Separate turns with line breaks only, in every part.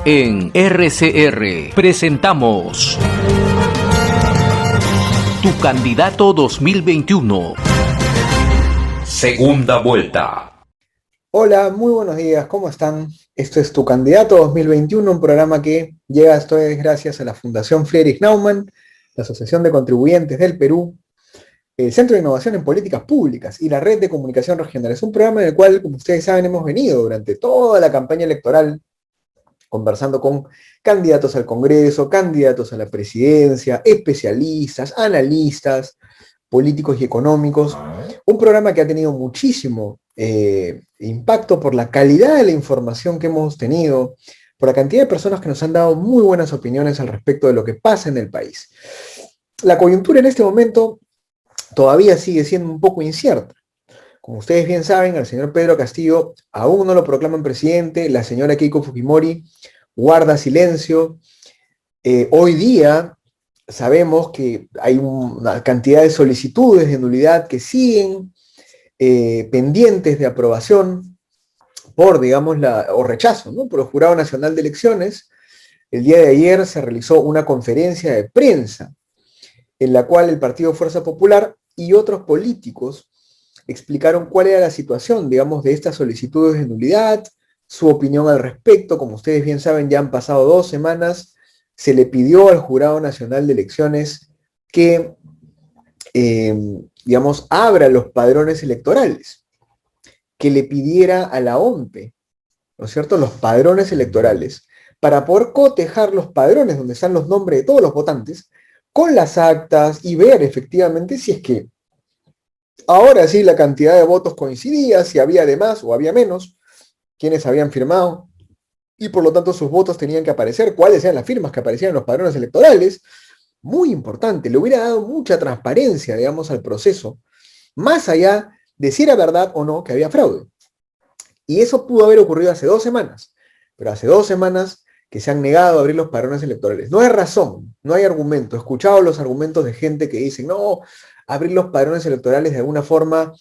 En RCR presentamos Tu Candidato 2021. Segunda vuelta.
Hola, muy buenos días, ¿cómo están? Esto es Tu Candidato 2021, un programa que llega a ustedes gracias a la Fundación Friedrich Naumann, la Asociación de Contribuyentes del Perú, el Centro de Innovación en Políticas Públicas y la Red de Comunicación Regional. Es un programa en el cual, como ustedes saben, hemos venido durante toda la campaña electoral conversando con candidatos al Congreso, candidatos a la presidencia, especialistas, analistas, políticos y económicos. Un programa que ha tenido muchísimo impacto por la calidad de la información que hemos tenido, por la cantidad de personas que nos han dado muy buenas opiniones al respecto de lo que pasa en el país. La coyuntura en este momento todavía sigue siendo un poco incierta. Como ustedes bien saben, al señor Pedro Castillo aún no lo proclaman presidente, la señora Keiko Fujimori guarda silencio. Hoy día sabemos que hay una cantidad de solicitudes de nulidad que siguen pendientes de aprobación por, digamos, o rechazo, ¿no? Por el Jurado Nacional de Elecciones. El día de ayer se realizó una conferencia de prensa en la cual el Partido Fuerza Popular y otros políticos explicaron cuál era la situación, digamos, de estas solicitudes de nulidad, su opinión al respecto. Como ustedes bien saben, ya han pasado 2 semanas, se le pidió al Jurado Nacional de Elecciones que, digamos, abra los padrones electorales, que le pidiera a la OMPE, ¿no es cierto?, los padrones electorales, para poder cotejar los padrones donde están los nombres de todos los votantes, con las actas y ver efectivamente si es que ahora sí la cantidad de votos coincidía, si había de más o había menos, quienes habían firmado, y por lo tanto sus votos tenían que aparecer, cuáles eran las firmas que aparecían en los padrones electorales. Muy importante, le hubiera dado mucha transparencia, digamos, al proceso, más allá de si era verdad o no que había fraude. Y eso pudo haber ocurrido hace 2 semanas, pero hace 2 semanas que se han negado a abrir los padrones electorales. No hay razón, no hay argumento. He escuchado los argumentos de gente que dice, no, abrir los padrones electorales de alguna forma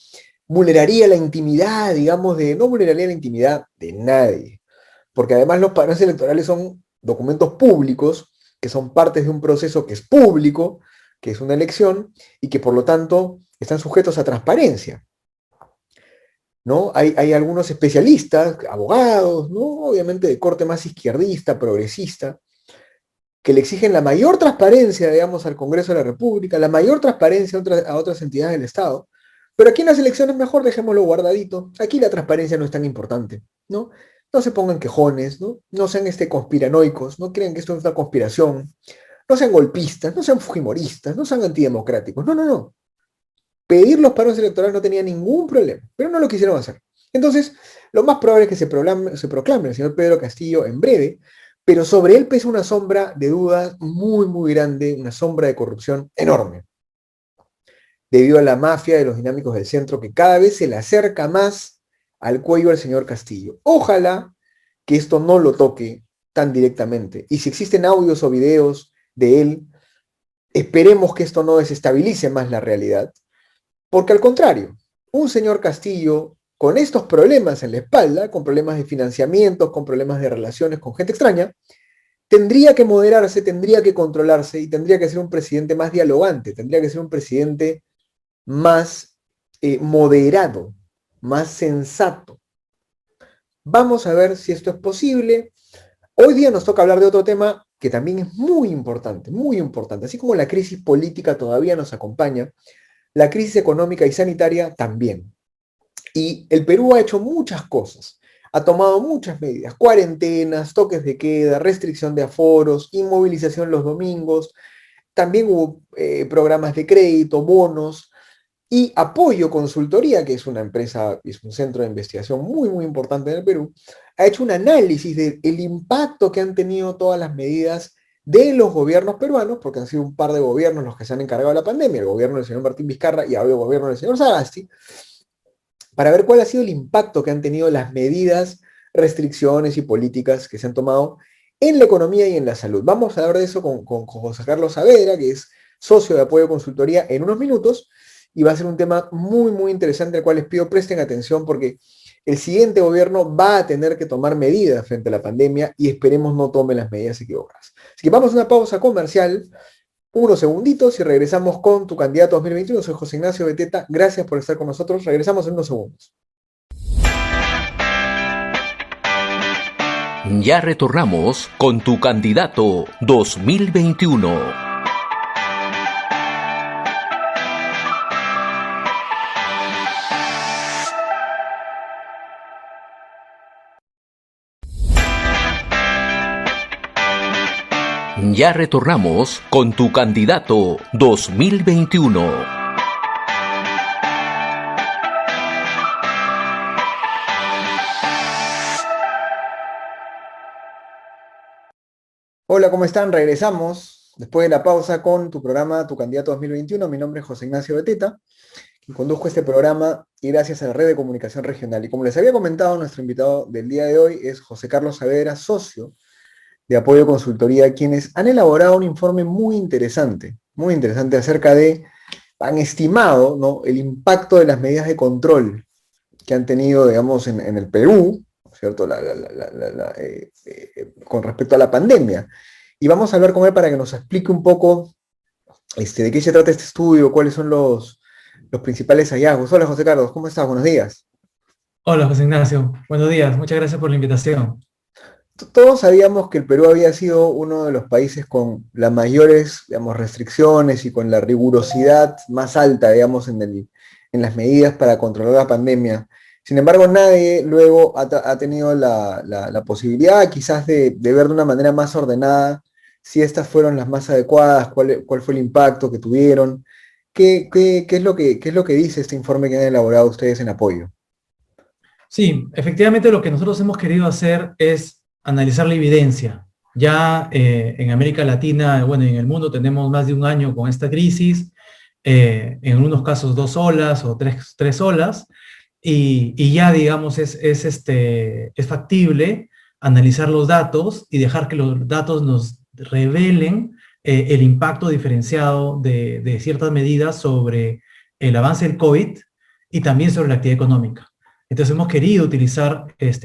vulneraría la intimidad, digamos, no vulneraría la intimidad de nadie. Porque además los padrones electorales son documentos públicos, que son partes de un proceso que es público, que es una elección, y que por lo tanto están sujetos a transparencia, ¿no? Hay algunos especialistas, abogados, ¿no?, obviamente de corte más izquierdista, progresista, que le exigen la mayor transparencia, digamos, al Congreso de la República, la mayor transparencia a otras entidades del Estado, pero aquí en las elecciones mejor dejémoslo guardadito, aquí la transparencia no es tan importante, ¿no? No se pongan quejones, ¿no? No sean conspiranoicos, no crean que esto es una conspiración, no sean golpistas, no sean fujimoristas, no sean antidemocráticos, no, no, no. Pedir los paros electorales no tenía ningún problema, pero no lo quisieron hacer. Entonces, lo más probable es que se proclame el señor Pedro Castillo en breve, pero sobre él pesa una sombra de dudas muy, muy grande, una sombra de corrupción enorme, debido a la mafia de los dinámicos del centro que cada vez se le acerca más al cuello al señor Castillo. Ojalá que esto no lo toque tan directamente. Y si existen audios o videos de él, esperemos que esto no desestabilice más la realidad. Porque al contrario, un señor Castillo con estos problemas en la espalda, con problemas de financiamiento, con problemas de relaciones con gente extraña, tendría que moderarse, tendría que controlarse y tendría que ser un presidente más dialogante, tendría que ser un presidente más moderado, más sensato. Vamos a ver si esto es posible. Hoy día nos toca hablar de otro tema que también es muy importante, muy importante. Así como la crisis política todavía nos acompaña, la crisis económica y sanitaria también. Y el Perú ha hecho muchas cosas, ha tomado muchas medidas, cuarentenas, toques de queda, restricción de aforos, inmovilización los domingos, también hubo programas de crédito, bonos y Apoyo Consultoría, que es una empresa, es un centro de investigación muy, muy importante en el Perú, ha hecho un análisis del impacto que han tenido todas las medidas de los gobiernos peruanos, porque han sido un par de gobiernos los que se han encargado de la pandemia, el gobierno del señor Martín Vizcarra y ahora el gobierno del señor Sagasti, para ver cuál ha sido el impacto que han tenido las medidas, restricciones y políticas que se han tomado en la economía y en la salud. Vamos a hablar de eso con José Carlos Saavedra, que es socio de Apoyo Consultoría, en unos minutos, y va a ser un tema muy, muy interesante al cual les pido presten atención porque el siguiente gobierno va a tener que tomar medidas frente a la pandemia y esperemos no tome las medidas equivocadas. Así que vamos a una pausa comercial, unos segunditos y regresamos con tu candidato 2021. Soy José Ignacio Beteta, gracias por estar con nosotros, regresamos en unos segundos.
Ya retornamos con tu candidato 2021. Ya retornamos con tu candidato 2021.
Hola, ¿cómo están? Regresamos después de la pausa con tu programa, tu candidato 2021. Mi nombre es José Ignacio Beteta y conduzco este programa y gracias a la Red de Comunicación Regional. Y como les había comentado, nuestro invitado del día de hoy es José Carlos Saavedra, socio de Apoyo Consultoría, quienes han elaborado un informe muy interesante acerca de, han estimado, ¿no?, el impacto de las medidas de control que han tenido, digamos, en el Perú, ¿cierto?, con respecto a la pandemia. Y vamos a hablar con él para que nos explique un poco de qué se trata este estudio, cuáles son los principales hallazgos. Hola, José Carlos, ¿cómo estás? Buenos días.
Hola, José Ignacio. Buenos días. Muchas gracias por la invitación.
Todos sabíamos que el Perú había sido uno de los países con las mayores, digamos, restricciones y con la rigurosidad más alta, digamos, en las medidas para controlar la pandemia. Sin embargo, nadie luego ha tenido la posibilidad quizás de ver de una manera más ordenada si estas fueron las más adecuadas, cuál fue el impacto que tuvieron. ¿Qué es lo que dice este informe que han elaborado ustedes en Apoyo?
Sí, efectivamente lo que nosotros hemos querido hacer es analizar la evidencia. Ya en América Latina, bueno, en el mundo tenemos más de un año con esta crisis, en algunos casos 2 olas o tres olas, y ya, digamos, es factible analizar los datos y dejar que los datos nos revelen el impacto diferenciado de ciertas medidas sobre el avance del COVID y también sobre la actividad económica. Entonces hemos querido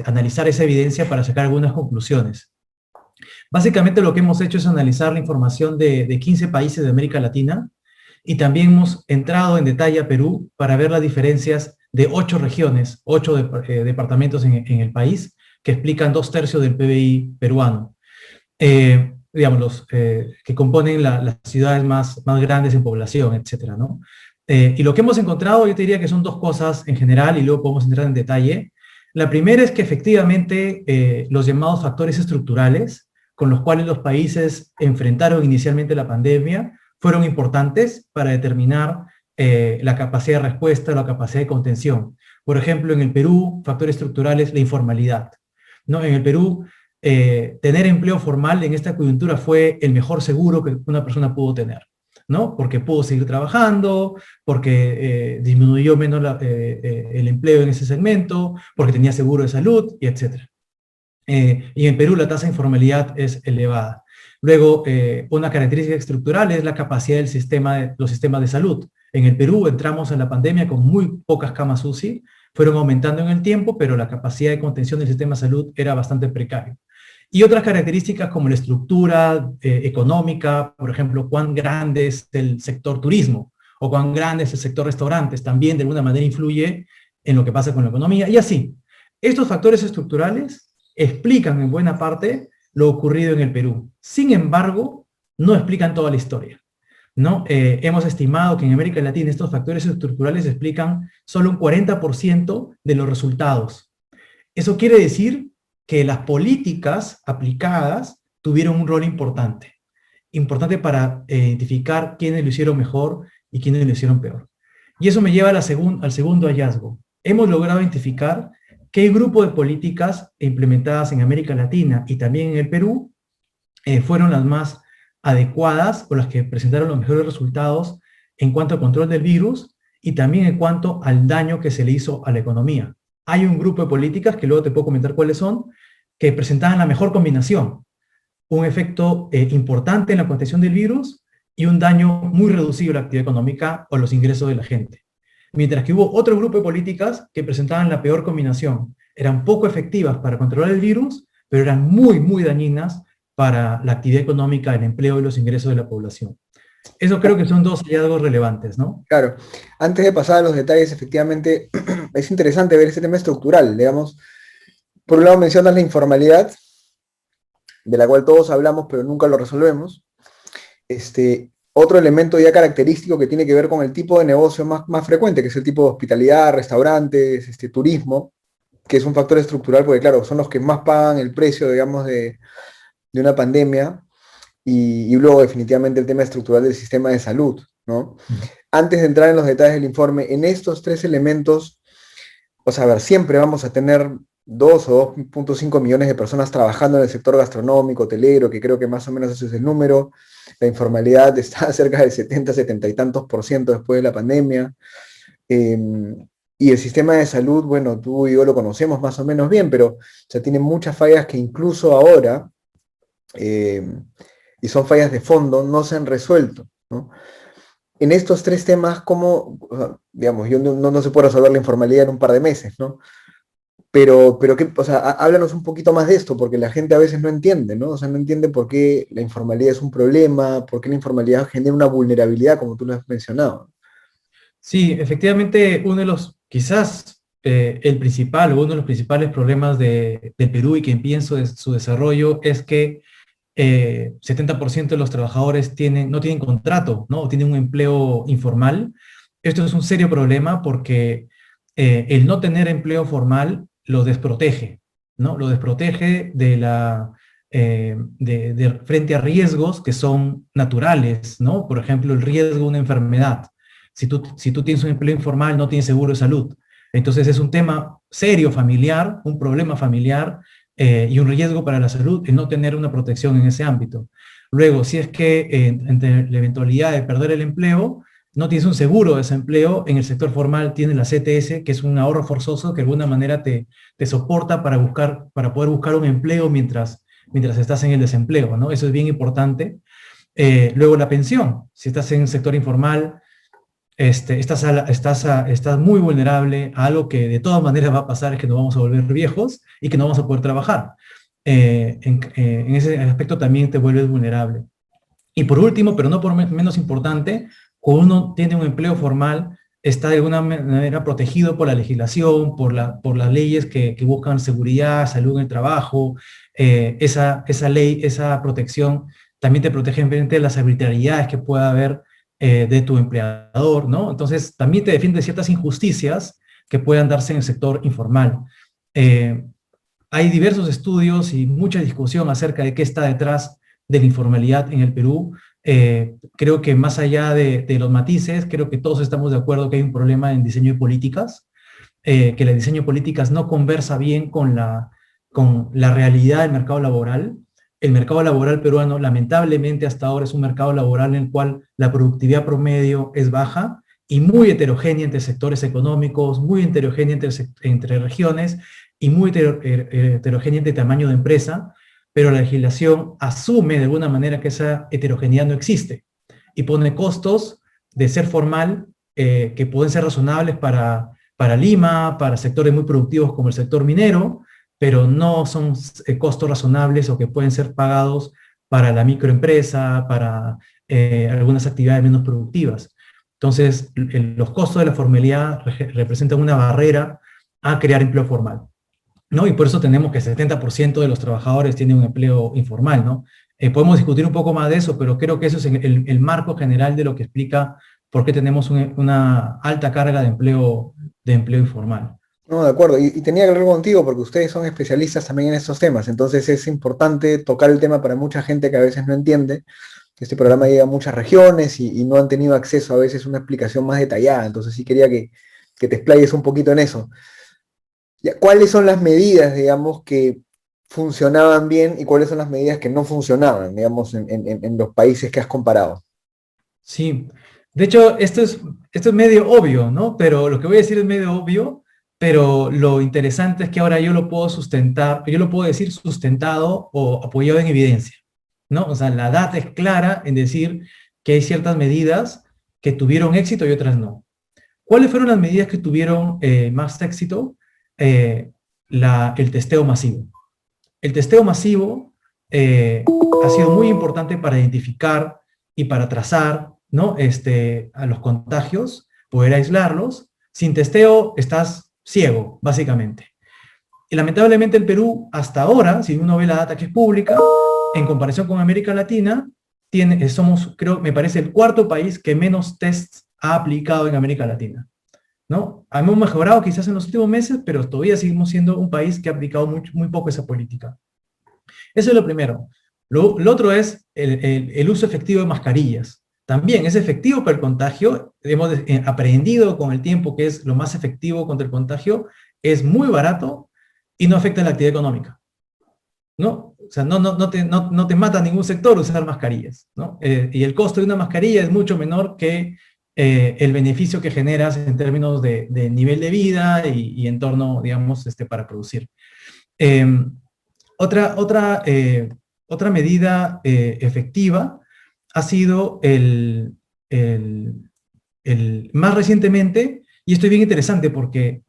analizar esa evidencia para sacar algunas conclusiones. Básicamente lo que hemos hecho es analizar la información de 15 países de América Latina y también hemos entrado en detalle a Perú para ver las diferencias de 8 regiones, 8 departamentos en el país que explican 2/3 del PBI peruano. Digamos, que componen las ciudades más grandes en población, etcétera, ¿no? Y lo que hemos encontrado, yo te diría que son 2 cosas en general y luego podemos entrar en detalle. La primera es que efectivamente los llamados factores estructurales con los cuales los países enfrentaron inicialmente la pandemia fueron importantes para determinar la capacidad de respuesta, la capacidad de contención. Por ejemplo, en el Perú, factores estructurales, la informalidad, ¿no? En el Perú, tener empleo formal en esta coyuntura fue el mejor seguro que una persona pudo tener, ¿no? Porque pudo seguir trabajando, porque disminuyó menos el empleo en ese segmento, porque tenía seguro de salud, y etc. Y en Perú la tasa de informalidad es elevada. Luego, una característica estructural es la capacidad del los sistemas de salud. En el Perú entramos en la pandemia con muy pocas camas UCI, fueron aumentando en el tiempo, pero la capacidad de contención del sistema de salud era bastante precaria. Y otras características como la estructura económica, por ejemplo, cuán grande es el sector turismo o cuán grande es el sector restaurantes, también de alguna manera influye en lo que pasa con la economía. Y así, estos factores estructurales explican en buena parte lo ocurrido en el Perú. Sin embargo, no explican toda la historia, ¿no? Hemos estimado que en América Latina estos factores estructurales explican solo un 40% de los resultados. Eso quiere decir que las políticas aplicadas tuvieron un rol importante para identificar quiénes lo hicieron mejor y quiénes lo hicieron peor. Y eso me lleva al segundo hallazgo. Hemos logrado identificar qué grupo de políticas implementadas en América Latina y también en el Perú fueron las más adecuadas o las que presentaron los mejores resultados en cuanto al control del virus y también en cuanto al daño que se le hizo a la economía. Hay un grupo de políticas, que luego te puedo comentar cuáles son, que presentaban la mejor combinación. Un efecto importante en la contención del virus y un daño muy reducido a la actividad económica o los ingresos de la gente. mientras que hubo otro grupo de políticas que presentaban la peor combinación. Eran poco efectivas para controlar el virus, pero eran muy, muy dañinas para la actividad económica, el empleo y los ingresos de la población. Eso creo que son dos hallazgos relevantes, ¿no?
Claro, antes de pasar a los detalles, efectivamente, es interesante ver ese tema estructural, digamos. Por un lado mencionas la informalidad, de la cual todos hablamos, pero nunca lo resolvemos. Otro elemento ya característico que tiene que ver con el tipo de negocio más frecuente, que es el tipo de hospitalidad, restaurantes, turismo, que es un factor estructural, porque claro, son los que más pagan el precio, digamos, de una pandemia, y luego definitivamente el tema estructural del sistema de salud, ¿no? Antes de entrar en los detalles del informe, en estos tres elementos, o sea, a ver, siempre vamos a tener 2 o 2.5 millones de personas trabajando en el sector gastronómico, hotelero, que creo que más o menos ese es el número. La informalidad está cerca del 70 y tantos por ciento después de la pandemia. Y el sistema de salud, bueno, tú y yo lo conocemos más o menos bien, pero ya tiene muchas fallas que incluso ahora, y son fallas de fondo, no se han resuelto, ¿no? En estos tres temas, ¿cómo, digamos, no se puede resolver la informalidad en un par de meses, ¿no? Pero o sea, háblanos un poquito más de esto, porque la gente a veces no entiende, ¿no? O sea, no entiende por qué la informalidad es un problema, por qué la informalidad genera una vulnerabilidad, como tú lo has mencionado.
Sí, efectivamente, uno de los, quizás el principal o uno de los principales problemas de Perú y que pienso de su desarrollo es que 70% de los trabajadores no tienen contrato, ¿no? O tienen un empleo informal. Esto es un serio problema porque el no tener empleo formal lo desprotege, ¿no? Lo desprotege frente a riesgos que son naturales, ¿no? Por ejemplo, el riesgo de una enfermedad. Si tú tienes un empleo informal, no tienes seguro de salud. Entonces es un tema serio familiar, un problema familiar y un riesgo para la salud el no tener una protección en ese ámbito. Luego, si es que entre la eventualidad de perder el empleo, no tienes un seguro de desempleo, en el sector formal tienes la CTS, que es un ahorro forzoso que de alguna manera te soporta para poder buscar un empleo mientras estás en el desempleo, ¿no? Eso es bien importante. Luego la pensión, si estás en el sector informal, estás muy vulnerable a algo que de todas maneras va a pasar, es que nos vamos a volver viejos y que no vamos a poder trabajar. En ese aspecto también te vuelves vulnerable. Y por último, pero no por menos importante, cuando uno tiene un empleo formal, está de alguna manera protegido por la legislación, por las leyes que buscan seguridad, salud en el trabajo. Esa ley, esa protección también te protege frente a las arbitrariedades que pueda haber de tu empleador, ¿no? Entonces, también te defiende de ciertas injusticias que puedan darse en el sector informal. Hay diversos estudios y mucha discusión acerca de qué está detrás de la informalidad en el Perú. Creo que más allá de los matices, creo que todos estamos de acuerdo que hay un problema en diseño de políticas, que el diseño de políticas no conversa bien con la realidad del mercado laboral. El mercado laboral peruano, lamentablemente, hasta ahora es un mercado laboral en el cual la productividad promedio es baja y muy heterogénea entre sectores económicos, muy heterogénea entre regiones y muy heterogénea entre tamaño de empresa, pero la legislación asume de alguna manera que esa heterogeneidad no existe y pone costos de ser formal que pueden ser razonables para Lima, para sectores muy productivos como el sector minero, pero no son costos razonables o que pueden ser pagados para la microempresa, para algunas actividades menos productivas. Entonces, los costos de la formalidad representan una barrera a crear empleo formal, ¿no? Y por eso tenemos que el 70% de los trabajadores tienen un empleo informal, ¿no? Podemos discutir un poco más de eso, pero creo que eso es el marco general de lo que explica por qué tenemos una alta carga de empleo informal.
No, de acuerdo. Y tenía que hablar contigo porque ustedes son especialistas también en estos temas. Entonces es importante tocar el tema para mucha gente que a veces no entiende. Este programa llega a muchas regiones y no han tenido acceso a veces a una explicación más detallada. Entonces sí quería que te explayes un poquito en eso. Ya, ¿cuáles son las medidas, digamos, que funcionaban bien y cuáles son las medidas que no funcionaban, digamos, en los países que has comparado?
Sí, de hecho, esto es medio obvio, ¿no? Pero lo que voy a decir es medio obvio, pero lo interesante es que ahora yo lo puedo sustentar, yo lo puedo decir sustentado o apoyado en evidencia, ¿no? O sea, la data es clara en decir que hay ciertas medidas que tuvieron éxito y otras no. ¿Cuáles fueron las medidas que tuvieron más éxito? El testeo masivo. El testeo masivo ha sido muy importante para identificar y para trazar, ¿no? A los contagios, poder aislarlos. Sin testeo estás ciego, básicamente. Y lamentablemente el Perú, hasta ahora, si uno ve la data que es pública, en comparación con América Latina, somos, creo, me parece, el cuarto país que menos tests ha aplicado en América Latina, ¿no? Hemos mejorado quizás en los últimos meses, pero todavía seguimos siendo un país que ha aplicado muy poco esa política. Eso es lo primero. Lo otro es el uso efectivo de mascarillas. También es efectivo para el contagio. Hemos aprendido con el tiempo que es lo más efectivo contra el contagio. Es muy barato y no afecta la actividad económica, ¿no? O sea, no te mata ningún sector usar mascarillas, ¿no? Y el costo de una mascarilla es mucho menor que el beneficio que generas en términos de nivel de vida y entorno, digamos, para producir. Otra medida efectiva ha sido más recientemente, y esto es bien interesante porque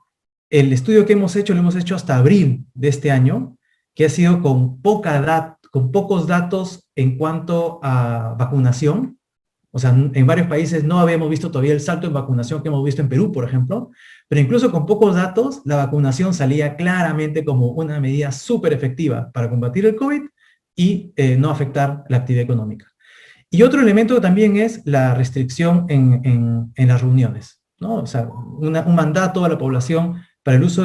el estudio que hemos hecho lo hemos hecho hasta abril de este año, que ha sido con pocos datos en cuanto a vacunación. O sea, en varios países no habíamos visto todavía el salto en vacunación que hemos visto en Perú, por ejemplo, pero incluso con pocos datos, la vacunación salía claramente como una medida súper efectiva para combatir el COVID y no afectar la actividad económica. Y otro elemento también es la restricción en las reuniones, ¿no? O sea, un mandato a la población para el uso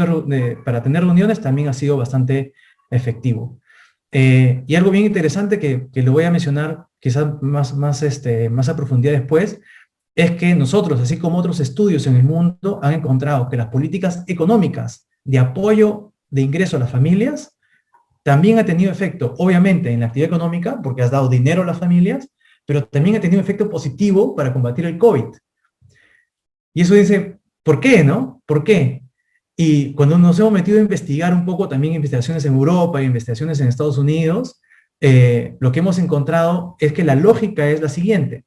para tener reuniones también ha sido bastante efectivo. Y algo bien interesante que lo voy a mencionar quizás más a profundidad después, es que nosotros, así como otros estudios en el mundo, han encontrado que las políticas económicas de apoyo de ingreso a las familias también ha tenido efecto, obviamente, en la actividad económica, porque has dado dinero a las familias, pero también ha tenido efecto positivo para combatir el COVID. Y eso dice, ¿por qué, no? ¿Por qué? Y cuando nos hemos metido a investigar un poco, también investigaciones en Europa y investigaciones en Estados Unidos, lo que hemos encontrado es que la lógica es la siguiente.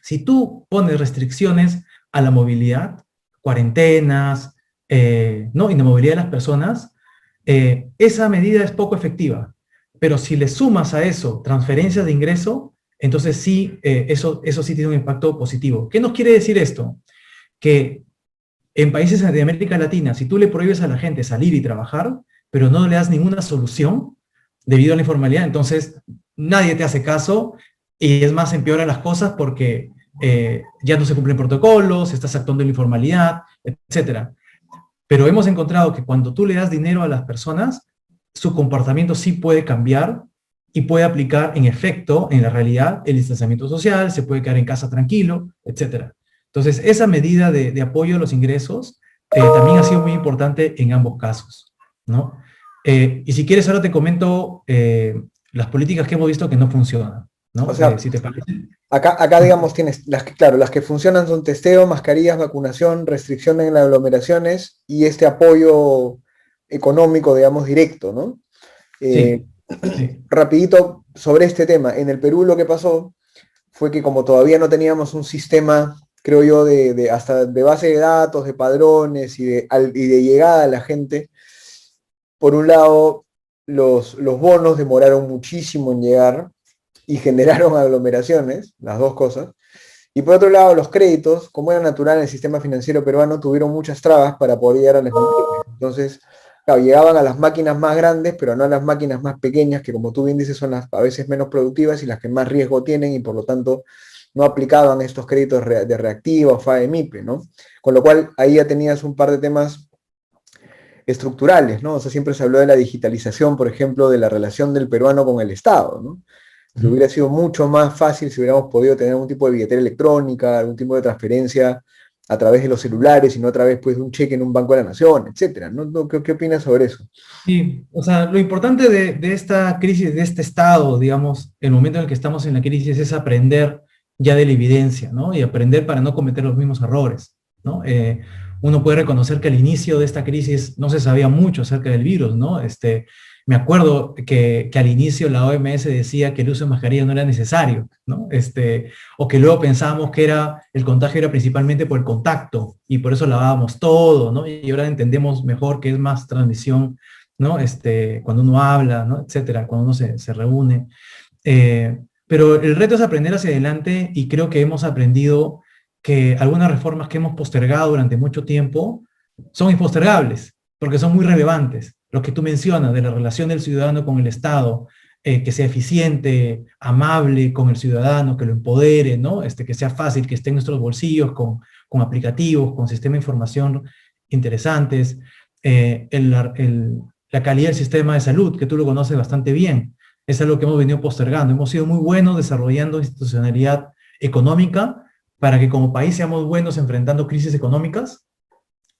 Si tú pones restricciones a la movilidad, cuarentenas, ¿no? Y la movilidad de las personas, esa medida es poco efectiva. Pero si le sumas a eso transferencias de ingreso, entonces sí, eso sí tiene un impacto positivo. ¿Qué nos quiere decir esto? Que en países de América Latina, si tú le prohíbes a la gente salir y trabajar, pero no le das ninguna solución debido a la informalidad, entonces nadie te hace caso y es más, empeora las cosas porque ya no se cumplen protocolos, estás actuando en la informalidad, etc. Pero hemos encontrado que cuando tú le das dinero a las personas, su comportamiento sí puede cambiar y puede aplicar en efecto, en la realidad, el distanciamiento social, se puede quedar en casa tranquilo, etc. Entonces, esa medida de apoyo a los ingresos también ha sido muy importante en ambos casos, ¿no? Y si quieres, ahora te comento las políticas que hemos visto que no funcionan, ¿no?
O sea,
si te parece.
Acá digamos, tienes, claro, las que funcionan son testeo, mascarillas, vacunación, restricción en las aglomeraciones y este apoyo económico, digamos, directo, ¿no?
Sí.
Rapidito sobre este tema. En el Perú lo que pasó fue que como todavía no teníamos un sistema, creo yo, hasta de base de datos, de padrones y de llegada a la gente, por un lado, los bonos demoraron muchísimo en llegar y generaron aglomeraciones, las dos cosas. Y por otro lado, los créditos, como era natural en el sistema financiero peruano, tuvieron muchas trabas para poder llegar a las máquinas. Entonces, claro, llegaban a las máquinas más grandes, pero no a las máquinas más pequeñas, que como tú bien dices, son las a veces menos productivas y las que más riesgo tienen, y por lo tanto no aplicaban estos créditos de reactiva o FAE-MIPE, ¿no? Con lo cual, ahí ya tenías un par de temas estructurales, ¿no? O sea, siempre se habló de la digitalización, por ejemplo, de la relación del peruano con el Estado, ¿no? Que hubiera sido mucho más fácil si hubiéramos podido tener algún tipo de billetera electrónica, algún tipo de transferencia a través de los celulares y no a través, pues, de un cheque en un Banco de la Nación, etcétera. ¿No? ¿Qué opinas sobre eso?
Sí, o sea, lo importante de esta crisis, de este estado, digamos, el momento en el que estamos en la crisis es aprender ya de la evidencia, ¿no? Y aprender para no cometer los mismos errores, ¿no? uno puede reconocer que al inicio de esta crisis no se sabía mucho acerca del virus, ¿no? Me acuerdo que al inicio la OMS decía que el uso de mascarilla no era necesario, ¿no? O que luego pensábamos que el contagio era principalmente por el contacto y por eso lavábamos todo, ¿no? Y ahora entendemos mejor que es más transmisión, ¿no? Cuando uno habla, ¿no? Etcétera, cuando uno se reúne. Pero el reto es aprender hacia adelante y creo que hemos aprendido que algunas reformas que hemos postergado durante mucho tiempo son impostergables, porque son muy relevantes. Lo que tú mencionas de la relación del ciudadano con el Estado, que sea eficiente, amable con el ciudadano, que lo empodere, ¿no? Que sea fácil, que esté en nuestros bolsillos con aplicativos, con sistemas de información interesantes, la calidad del sistema de salud, que tú lo conoces bastante bien, es algo que hemos venido postergando. Hemos sido muy buenos desarrollando institucionalidad económica para que como país seamos buenos enfrentando crisis económicas,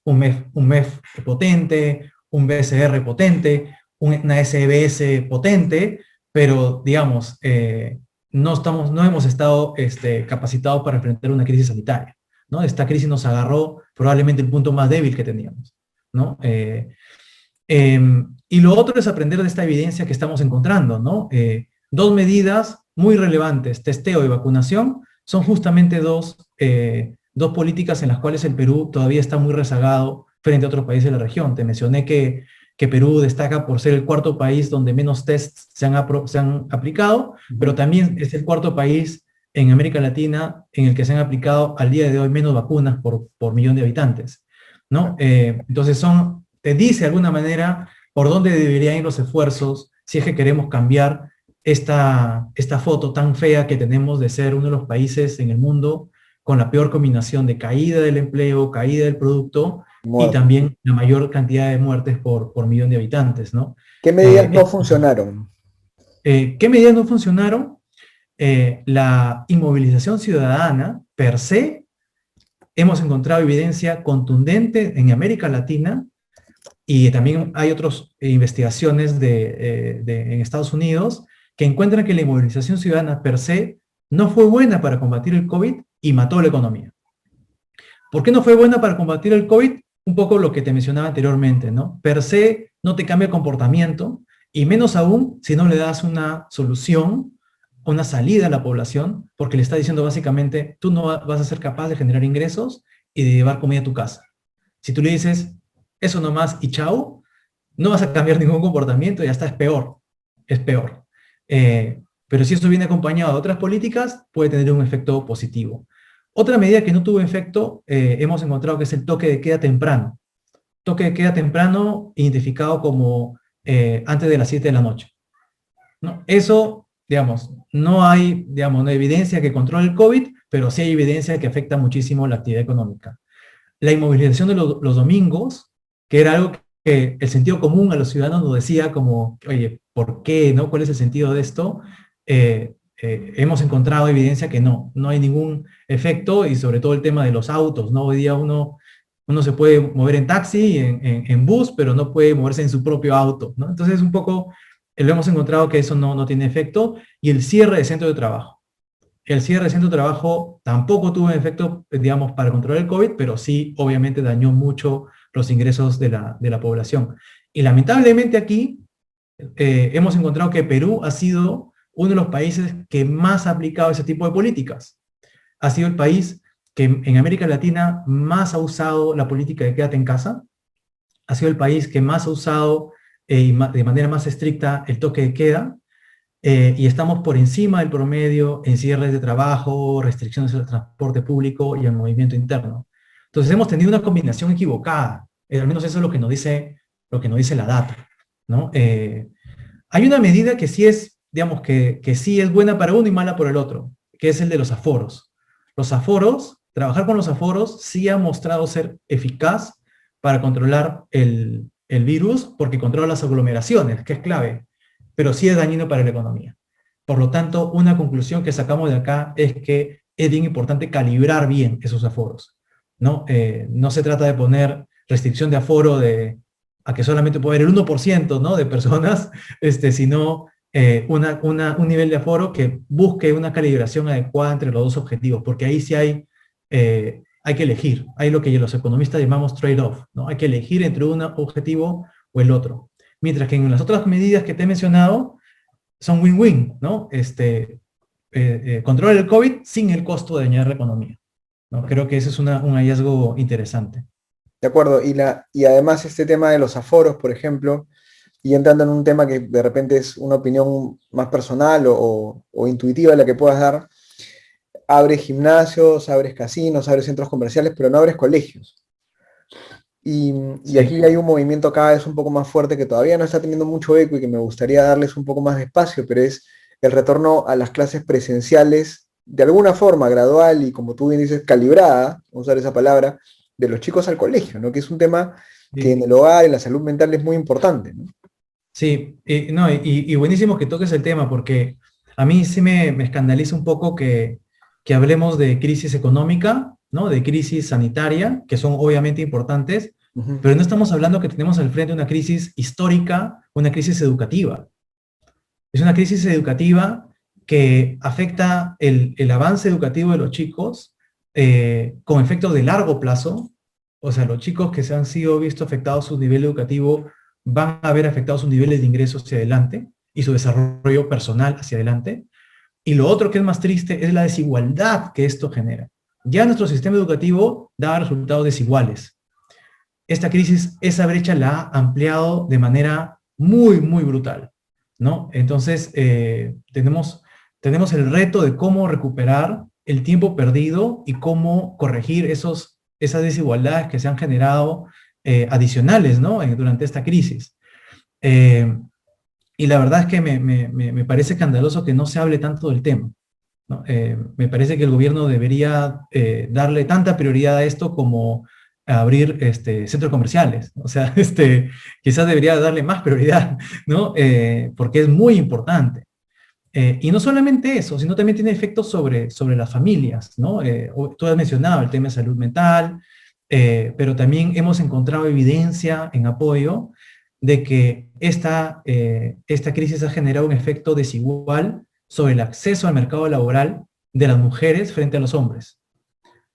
un MEF potente, un BCR potente, una SBS potente, pero digamos, no hemos estado capacitados para enfrentar una crisis sanitaria, ¿no? Esta crisis nos agarró probablemente el punto más débil que teníamos, ¿no? Y lo otro es aprender de esta evidencia que estamos encontrando, ¿no? Dos medidas muy relevantes, testeo y vacunación, son justamente dos políticas en las cuales el Perú todavía está muy rezagado frente a otros países de la región. Te mencioné que Perú destaca por ser el cuarto país donde menos tests se han aplicado, pero también es el cuarto país en América Latina en el que se han aplicado al día de hoy menos vacunas por millón de habitantes, ¿no? Entonces te dice de alguna manera por dónde deberían ir los esfuerzos si es que queremos cambiar esta foto tan fea que tenemos de ser uno de los países en el mundo con la peor combinación de caída del empleo, caída del producto y también la mayor cantidad de muertes por millón de habitantes, ¿no?
¿Qué medidas no funcionaron?
¿Qué medidas no funcionaron? La inmovilización ciudadana per se, hemos encontrado evidencia contundente en América Latina y también hay otras investigaciones en Estados Unidos que encuentran que la inmovilización ciudadana per se no fue buena para combatir el COVID y mató la economía. ¿Por qué no fue buena para combatir el COVID? Un poco lo que te mencionaba anteriormente, ¿no? Per se no te cambia el comportamiento y menos aún si no le das una solución, una salida a la población, porque le está diciendo básicamente, tú no vas a ser capaz de generar ingresos y de llevar comida a tu casa. Si tú le dices, eso nomás y chao, no vas a cambiar ningún comportamiento y hasta es peor, es peor. Pero si esto viene acompañado de otras políticas, puede tener un efecto positivo. Otra medida que no tuvo efecto, hemos encontrado que es el toque de queda temprano. Toque de queda temprano identificado como antes de las 7 de la noche, ¿no? Eso, digamos, no hay evidencia que controle el COVID, pero sí hay evidencia que afecta muchísimo la actividad económica. La inmovilización de los domingos, que era algo que el sentido común a los ciudadanos nos decía como, oye, ¿por qué? ¿No? ¿Cuál es el sentido de esto? Hemos encontrado evidencia que no hay ningún efecto y sobre todo el tema de los autos, ¿no? Hoy día uno se puede mover en taxi, en bus, pero no puede moverse en su propio auto, ¿no? Entonces un poco lo hemos encontrado que eso no tiene efecto y el cierre de centros de trabajo. El cierre de centros de trabajo tampoco tuvo efecto, digamos, para controlar el COVID, pero sí obviamente dañó mucho los ingresos de la población. Y lamentablemente aquí hemos encontrado que Perú ha sido uno de los países que más ha aplicado ese tipo de políticas. Ha sido el país que en América Latina más ha usado la política de quédate en casa. Ha sido el país que más ha usado de manera más estricta el toque de queda. Y estamos por encima del promedio en cierres de trabajo, restricciones al transporte público y al movimiento interno. Entonces hemos tenido una combinación equivocada. Al menos eso es lo que nos dice la data, ¿no? Hay una medida que sí es, digamos, que sí es buena para uno y mala por el otro, que es el de los aforos. Los aforos, trabajar con los aforos sí ha mostrado ser eficaz para controlar el virus, porque controla las aglomeraciones, que es clave, pero sí es dañino para la economía. Por lo tanto, una conclusión que sacamos de acá es que es bien importante calibrar bien esos aforos, ¿no? No se trata de poner restricción de aforo a que solamente puede haber el 1%, ¿no?, de personas, sino un nivel de aforo que busque una calibración adecuada entre los dos objetivos, porque ahí sí hay hay que elegir. Hay lo que los economistas llamamos trade-off, ¿no? Hay que elegir entre un objetivo o el otro. Mientras que en las otras medidas que te he mencionado son win-win, ¿no? Controlar el COVID sin el costo de dañar la economía, ¿no? Creo que ese es un hallazgo interesante.
De acuerdo, y además este tema de los aforos, por ejemplo, y entrando en un tema que de repente es una opinión más personal o intuitiva la que puedas dar, abres gimnasios, abres casinos, abres centros comerciales, pero no abres colegios. Y
Sí.
aquí hay un movimiento cada vez un poco más fuerte que todavía no está teniendo mucho eco y que me gustaría darles un poco más de espacio, pero es el retorno a las clases presenciales de alguna forma gradual y, como tú bien dices, calibrada, vamos a usar esa palabra, de los chicos al colegio, ¿no? Que es un tema que en
Sí.
el hogar, en la salud mental es muy importante, ¿no?
Sí, no, y buenísimo que toques el tema, porque a mí sí me escandaliza un poco que hablemos de crisis económica, ¿no? De crisis sanitaria, que son obviamente importantes,
Ujú.
pero no estamos hablando que tenemos al frente una crisis histórica, una crisis educativa. Es una crisis educativa que afecta el avance educativo de los chicos con efectos de largo plazo. O sea, los chicos que se han sido visto afectados su nivel educativo van a ver afectados sus niveles de ingresos hacia adelante y su desarrollo personal hacia adelante. Y lo otro que es más triste es la desigualdad que esto genera. Ya nuestro sistema educativo da resultados desiguales. Esta crisis, esa brecha la ha ampliado de manera muy, muy brutal, ¿no? Entonces, tenemos el reto de cómo recuperar el tiempo perdido y cómo corregir esas desigualdades que se han generado adicionales, ¿no? Durante esta crisis. Eh, y la verdad es que me parece escandaloso que no se hable tanto del tema, ¿no? Me parece que el gobierno debería darle tanta prioridad a esto como a abrir centros comerciales. O sea, quizás debería darle más prioridad, ¿no? Porque es muy importante. Y no solamente eso, sino también tiene efectos sobre las familias, ¿no? Tú has mencionado el tema de salud mental, pero también hemos encontrado evidencia en apoyo de que esta crisis ha generado un efecto desigual sobre el acceso al mercado laboral de las mujeres frente a los hombres,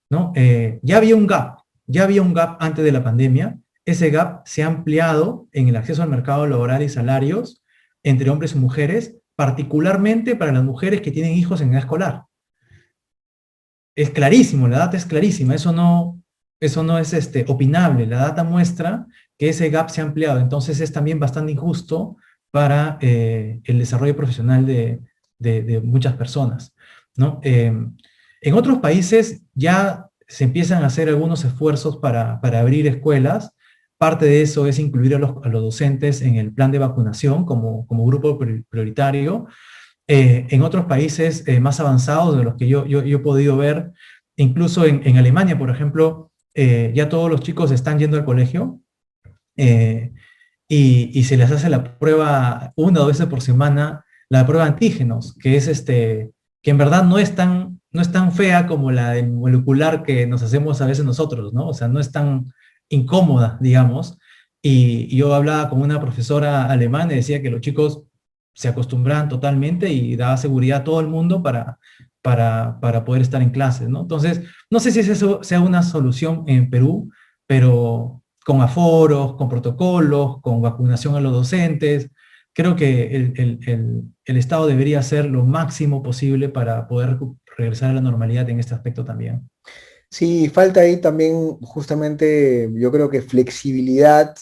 ¿no? Ya había un gap antes de la pandemia. Ese gap se ha ampliado en el acceso al mercado laboral y salarios entre hombres y mujeres, particularmente para las mujeres que tienen hijos en edad escolar. Es clarísimo, la data es clarísima, eso no es opinable, la data muestra que ese gap se ha ampliado, entonces es también bastante injusto para el desarrollo profesional de muchas personas, ¿no? En otros países ya se empiezan a hacer algunos esfuerzos para abrir escuelas. Parte de eso es incluir a los docentes en el plan de vacunación como grupo prioritario. En otros países más avanzados de los que yo he podido ver, incluso en Alemania, por ejemplo, ya todos los chicos están yendo al colegio eh, y se les hace la prueba 1 o 2 veces por semana, la prueba de antígenos, que es que en verdad no es tan fea como la del molecular que nos hacemos a veces nosotros, ¿no? O sea, no es tan incómoda, digamos. Y yo hablaba con una profesora alemana y decía que los chicos se acostumbraban totalmente y daba seguridad a todo el mundo para poder estar en clases, ¿no? Entonces, no sé si eso sea una solución en Perú, pero con aforos, con protocolos, con vacunación a los docentes, creo que el Estado debería hacer lo máximo posible para poder regresar a la normalidad en este aspecto también.
Sí, falta ahí también justamente, yo creo que flexibilidad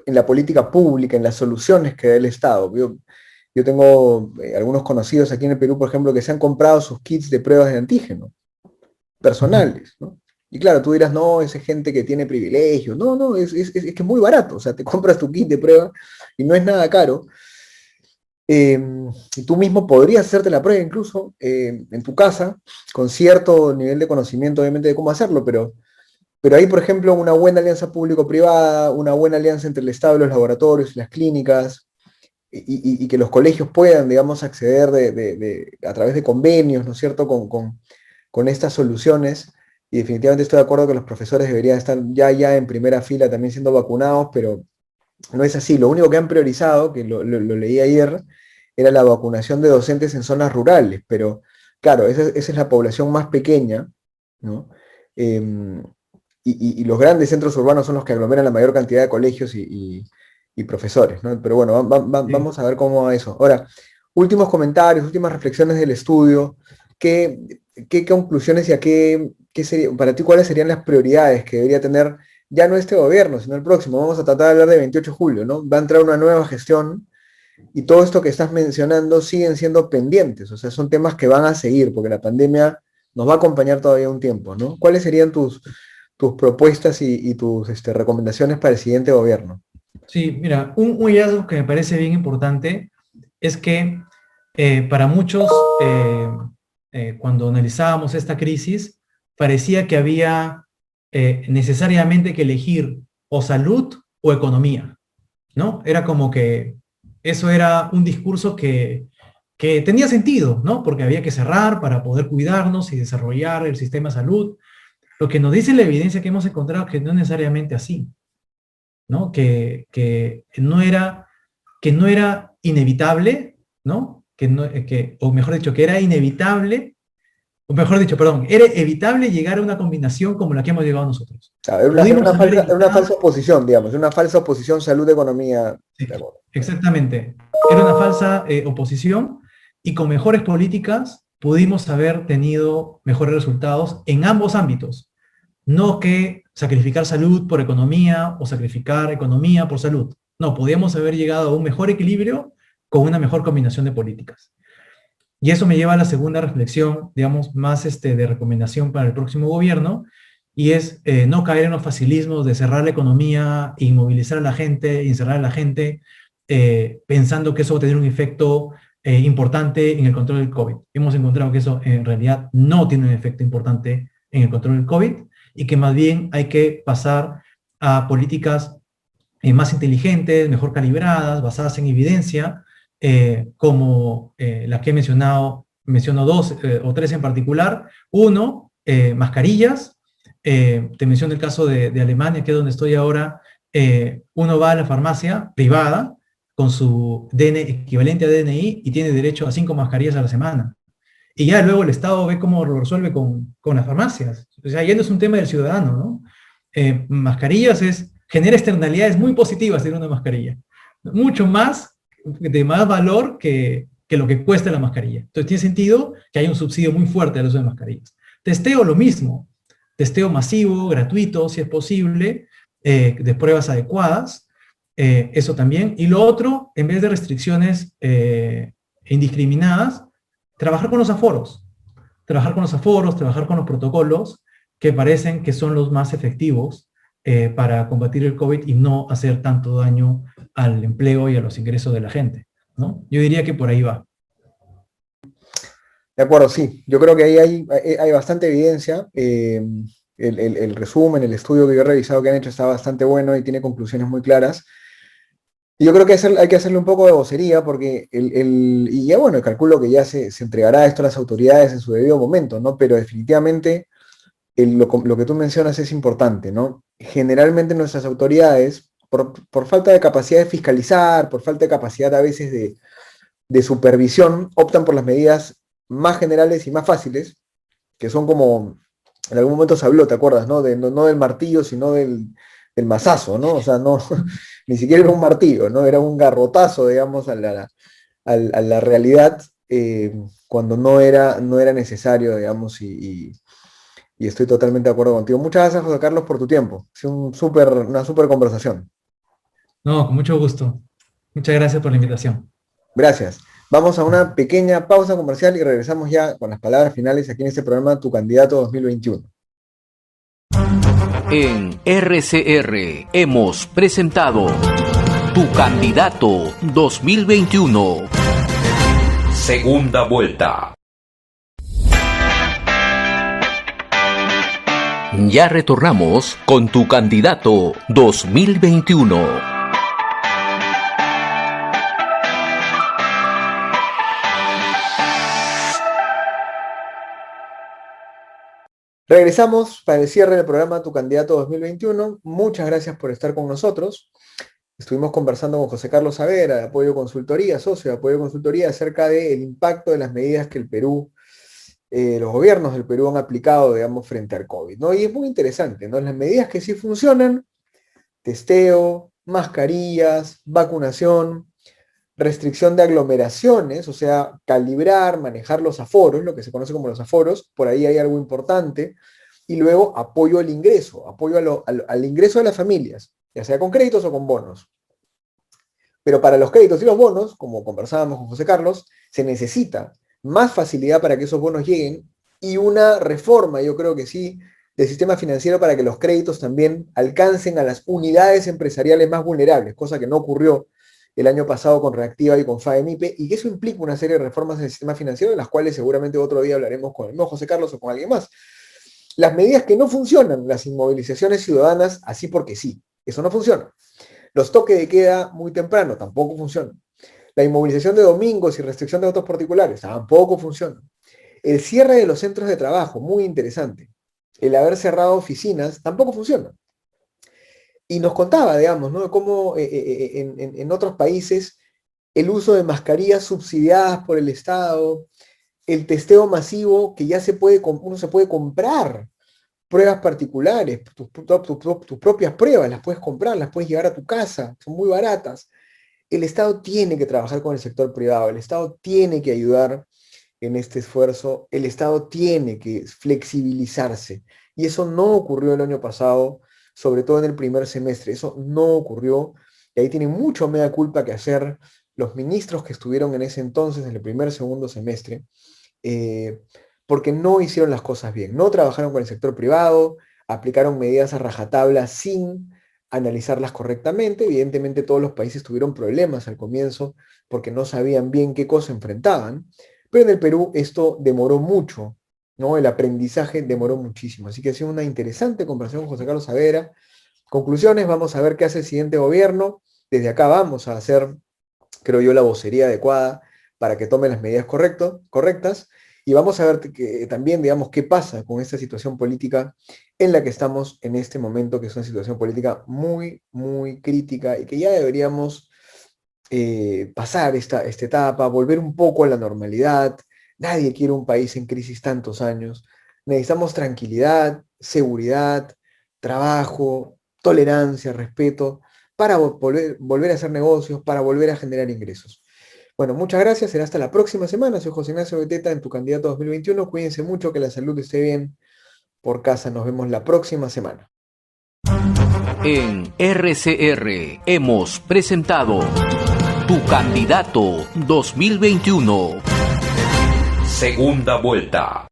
en la política pública, en las soluciones que da el Estado. Yo tengo algunos conocidos aquí en el Perú, por ejemplo, que se han comprado sus kits de pruebas de antígeno
Ujú.
personales, ¿no? Y claro, tú dirás, no, esa gente que tiene privilegios. No, no, es que es muy barato. O sea, te compras tu kit de prueba y no es nada caro. Eh, y tú mismo podrías hacerte la prueba incluso en tu casa, con cierto nivel de conocimiento, obviamente, de cómo hacerlo, pero ahí, por ejemplo, una buena alianza público-privada, una buena alianza entre el Estado y los laboratorios y las clínicas, y que los colegios puedan, digamos, acceder a través de convenios, ¿no es cierto?, con estas soluciones. Y definitivamente estoy de acuerdo que los profesores deberían estar ya en primera fila también siendo vacunados, pero no es así. Lo único que han priorizado, que lo leí ayer, era la vacunación de docentes en zonas rurales, pero claro, esa es la población más pequeña, ¿no? y los grandes centros urbanos son los que aglomeran la mayor cantidad de colegios y profesores, ¿no? Pero bueno,
Sí.
vamos a ver cómo va eso. Ahora, últimos comentarios, últimas reflexiones del estudio. ¿Qué conclusiones y qué sería, para ti, cuáles serían las prioridades que debería tener ya no este gobierno, sino el próximo? Vamos a tratar de hablar de 28 de julio, ¿no? Va a entrar una nueva gestión y todo esto que estás mencionando siguen siendo pendientes, o sea, son temas que van a seguir porque la pandemia nos va a acompañar todavía un tiempo, ¿no? ¿Cuáles serían tus propuestas y tus recomendaciones para el siguiente gobierno?
Sí, mira, un hallazgo que me parece bien importante es que para muchos, cuando analizábamos esta crisis, parecía que había necesariamente que elegir o salud o economía, ¿no? Era como que eso era un discurso que tenía sentido, ¿no? Porque había que cerrar para poder cuidarnos y desarrollar el sistema de salud. Lo que nos dice la evidencia que hemos encontrado es que no es necesariamente así, ¿no? Que no era inevitable, ¿no? O mejor dicho, que era inevitable, o mejor dicho, perdón, era evitable llegar a una combinación como la que hemos llegado nosotros.
O sea,
Pudimos haber
era una
evitado,
falsa oposición, digamos, una falsa oposición salud-economía.
sí,
De acuerdo.
exactamente, era una falsa oposición y con mejores políticas pudimos haber tenido mejores resultados en ambos ámbitos. No que sacrificar salud por economía o sacrificar economía por salud. No, podíamos haber llegado a un mejor equilibrio con una mejor combinación de políticas. Y eso me lleva a la segunda reflexión, digamos, más de recomendación para el próximo gobierno, y es no caer en los facilismos de cerrar la economía, inmovilizar a la gente, encerrar a la gente, pensando que eso va a tener un efecto importante en el control del COVID. Hemos encontrado que eso en realidad no tiene un efecto importante en el control del COVID y que más bien hay que pasar a políticas más inteligentes, mejor calibradas, basadas en evidencia, como la que he mencionado, menciono dos o tres en particular. Uno, mascarillas. Te menciono el caso de Alemania, que es donde estoy ahora. Uno va a la farmacia privada con su equivalente a DNI y tiene derecho a 5 mascarillas a la semana. Y ya luego el Estado ve cómo lo resuelve con las farmacias. O sea, ya no es un tema del ciudadano, ¿no? Mascarillas genera externalidades muy positivas tener una mascarilla. Mucho más, de más valor que lo que cuesta la mascarilla. Entonces tiene sentido que haya un subsidio muy fuerte al uso de mascarillas. Testeo lo mismo. Testeo masivo, gratuito, si es posible, de pruebas adecuadas. Eso también. Y lo otro, en vez de restricciones indiscriminadas, trabajar con los aforos. Trabajar con los aforos, trabajar con los protocolos que parecen que son los más efectivos para combatir el COVID y no hacer tanto daño al empleo y a los ingresos de la gente, ¿no? Yo diría que por ahí va.
De acuerdo, sí. Yo creo que ahí hay bastante evidencia. El resumen, el estudio que yo he revisado que han hecho está bastante bueno y tiene conclusiones muy claras. Y yo creo que hay que hacerle un poco de vocería porque y ya bueno, calculo que ya se entregará esto a las autoridades en su debido momento, ¿no? Pero definitivamente lo que tú mencionas es importante, ¿no? Generalmente nuestras autoridades, por falta de capacidad de fiscalizar, por falta de capacidad a veces de supervisión, optan por las medidas más generales y más fáciles, que son como, en algún momento se habló, ¿te acuerdas? ¿No? No del martillo, sino del mazazo, ¿no? O sea, no, ni siquiera era un martillo, ¿no? Era un garrotazo, digamos, a la realidad cuando no era necesario, digamos, y estoy totalmente de acuerdo contigo. Muchas gracias, José Carlos, por tu tiempo. Ha sido una súper conversación.
No, con mucho gusto. Muchas gracias por la invitación.
Gracias. Vamos a una pequeña pausa comercial y regresamos ya con las palabras finales aquí en este programa Tu Candidato 2021.
En RCR hemos presentado Tu Candidato 2021. Segunda vuelta. Ya retornamos con Tu Candidato 2021.
Regresamos para el cierre del programa Tu Candidato 2021. Muchas gracias por estar con nosotros. Estuvimos conversando con José Carlos Saavedra, de Apoyo Consultoría, socio de Apoyo Consultoría, acerca del impacto de las medidas que el Perú los gobiernos del Perú han aplicado, digamos, frente al COVID, ¿no? Y es muy interesante, ¿no? Las medidas que sí funcionan, testeo, mascarillas, vacunación, restricción de aglomeraciones, o sea, calibrar, manejar los aforos, lo que se conoce como los aforos, por ahí hay algo importante, y luego apoyo al ingreso, apoyo al ingreso de las familias, ya sea con créditos o con bonos. Pero para los créditos y los bonos, como conversábamos con José Carlos, se necesita más facilidad para que esos bonos lleguen y una reforma, yo creo que sí, del sistema financiero para que los créditos también alcancen a las unidades empresariales más vulnerables, cosa que no ocurrió el año pasado con Reactiva y con FAEMIPE, y que eso implica una serie de reformas en el sistema financiero, de las cuales seguramente otro día hablaremos con el mismo José Carlos o con alguien más. Las medidas que no funcionan, las inmovilizaciones ciudadanas, así porque sí, eso no funciona. Los toques de queda muy temprano tampoco funcionan. La inmovilización de domingos y restricción de autos particulares tampoco funciona. El cierre de los centros de trabajo, muy interesante. El haber cerrado oficinas tampoco funciona. Y nos contaba, digamos, ¿no?, cómo en otros países el uso de mascarillas subsidiadas por el Estado, el testeo masivo, que ya uno se puede comprar pruebas particulares, tus propias pruebas, las puedes comprar, las puedes llevar a tu casa, son muy baratas. El Estado tiene que trabajar con el sector privado, el Estado tiene que ayudar en este esfuerzo, el Estado tiene que flexibilizarse. Y eso no ocurrió el año pasado, sobre todo en el primer semestre, eso no ocurrió, y ahí tienen mucho mea culpa que hacer los ministros que estuvieron en ese entonces, en el primer, segundo semestre, porque no hicieron las cosas bien, no trabajaron con el sector privado, aplicaron medidas a rajatabla sin analizarlas correctamente. Evidentemente todos los países tuvieron problemas al comienzo porque no sabían bien qué cosa enfrentaban, pero en el Perú esto demoró mucho, ¿no? El aprendizaje demoró muchísimo, así que ha sido una interesante conversación con José Carlos Saavedra. Conclusiones, vamos a ver qué hace el siguiente gobierno. Desde acá vamos a hacer, creo yo, la vocería adecuada para que tome las medidas correctas. Y vamos a ver también, digamos, qué pasa con esta situación política en la que estamos en este momento, que es una situación política muy, muy crítica y que ya deberíamos pasar esta etapa, volver un poco a la normalidad. Nadie quiere un país en crisis tantos años. Necesitamos tranquilidad, seguridad, trabajo, tolerancia, respeto, para volver a hacer negocios, para volver a generar ingresos. Bueno, muchas gracias, será hasta la próxima semana. Soy José Ignacio Beteta en Tu Candidato 2021. Cuídense mucho, que la salud esté bien por casa. Nos vemos la próxima semana.
En RCR hemos presentado Tu Candidato 2021. Segunda vuelta.